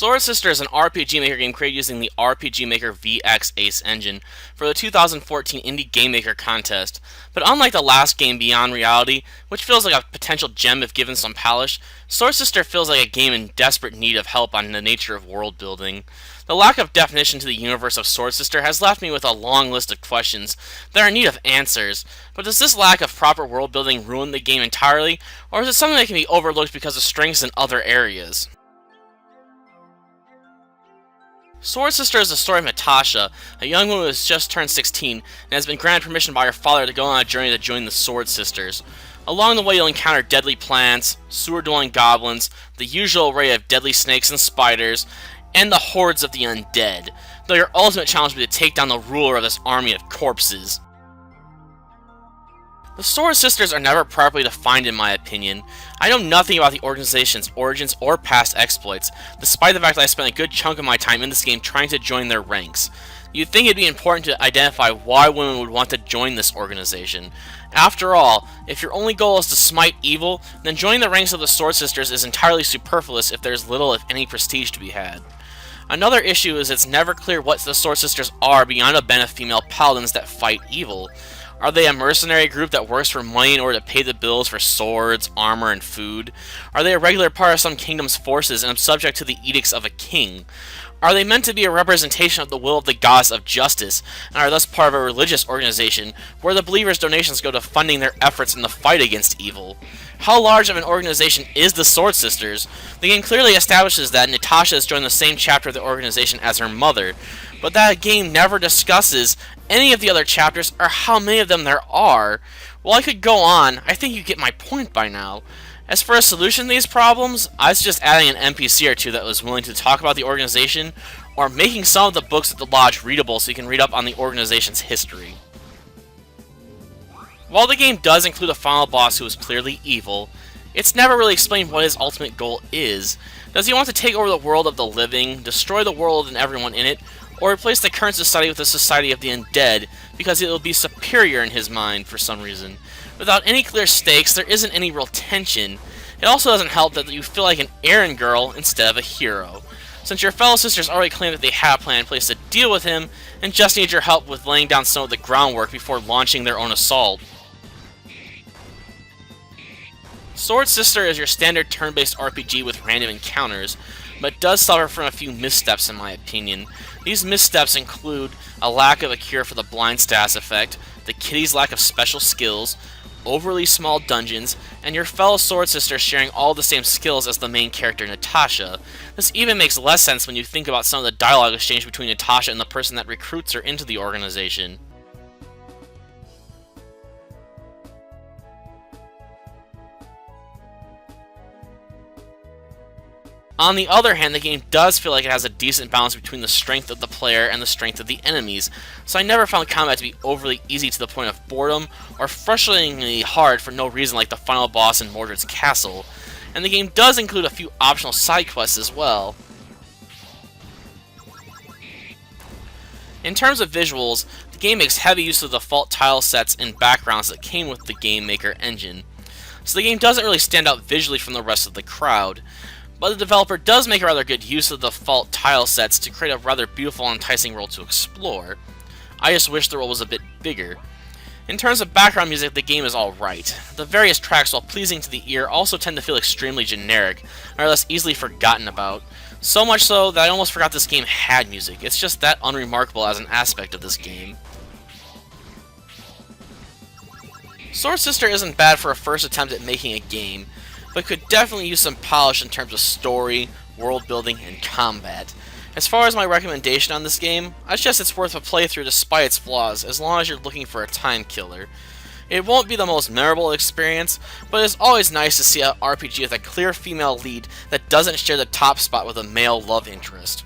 Sword Sister is an RPG Maker game created using the RPG Maker VX Ace engine for the 2014 Indie Game Maker contest. But unlike the last game, Beyond Reality, which feels like a potential gem if given some polish, Sword Sister feels like a game in desperate need of help on the nature of world building. The lack of definition to the universe of Sword Sister has left me with a long list of questions that are in need of answers, but does this lack of proper world building ruin the game entirely, or is it something that can be overlooked because of strengths in other areas? Sword Sister is the story of Natasha, a young woman who has just turned 16 and has been granted permission by her father to go on a journey to join the Sword Sisters. Along the way you'll encounter deadly plants, sewer-dwelling goblins, the usual array of deadly snakes and spiders, and the hordes of the undead, though your ultimate challenge will be to take down the ruler of this army of corpses. The Sword Sisters are never properly defined in my opinion. I know nothing about the organization's origins or past exploits, despite the fact that I spent a good chunk of my time in this game trying to join their ranks. You'd think it'd be important to identify why women would want to join this organization. After all, if your only goal is to smite evil, then joining the ranks of the Sword Sisters is entirely superfluous if there's little if any prestige to be had. Another issue is it's never clear what the Sword Sisters are beyond a band of female paladins that fight evil. Are they a mercenary group that works for money in order to pay the bills for swords, armor, and food? Are they a regular part of some kingdom's forces and subject to the edicts of a king? Are they meant to be a representation of the will of the goddess of justice, and are thus part of a religious organization where the believers' donations go to funding their efforts in the fight against evil? How large of an organization is the Sword Sisters? The game clearly establishes that Natasha has joined the same chapter of the organization as her mother, but that game never discusses any of the other chapters or how many of them there are. While I could go on, I think you get my point by now. As for a solution to these problems, I suggest adding an NPC or two that was willing to talk about the organization, or making some of the books at the lodge readable so you can read up on the organization's history. While the game does include a final boss who is clearly evil, it's never really explained what his ultimate goal is. Does he want to take over the world of the living, destroy the world and everyone in it, or replace the current society with a society of the undead because it will be superior in his mind for some reason? Without any clear stakes, there isn't any real tension. It also doesn't help that you feel like an errand girl instead of a hero, since your fellow sisters already claim that they have a plan in place to deal with him and just need your help with laying down some of the groundwork before launching their own assault. Sword Sister is your standard turn-based RPG with random encounters, but does suffer from a few missteps in my opinion. These missteps include a lack of a cure for the blind status effect, the kitty's lack of special skills, overly small dungeons, and your fellow Sword Sisters sharing all the same skills as the main character Natasha. This even makes less sense when you think about some of the dialogue exchange between Natasha and the person that recruits her into the organization. On the other hand, the game does feel like it has a decent balance between the strength of the player and the strength of the enemies, so I never found combat to be overly easy to the point of boredom, or frustratingly hard for no reason like the final boss in Mordred's castle. And the game does include a few optional side quests as well. In terms of visuals, the game makes heavy use of the default tile sets and backgrounds that came with the Game Maker engine, so the game doesn't really stand out visually from the rest of the crowd. But the developer does make a rather good use of the default tile sets to create a rather beautiful and enticing world to explore. I just wish the world was a bit bigger. In terms of background music, the game is alright. The various tracks, while pleasing to the ear, also tend to feel extremely generic, and are thus easily forgotten about. So much so that I almost forgot this game had music. It's just that unremarkable as an aspect of this game. Sword Sister isn't bad for a first attempt at making a game, but could definitely use some polish in terms of story, world building, and combat. As far as my recommendation on this game, I suggest it's worth a playthrough despite its flaws, as long as you're looking for a time killer. It won't be the most memorable experience, but it's always nice to see an RPG with a clear female lead that doesn't share the top spot with a male love interest.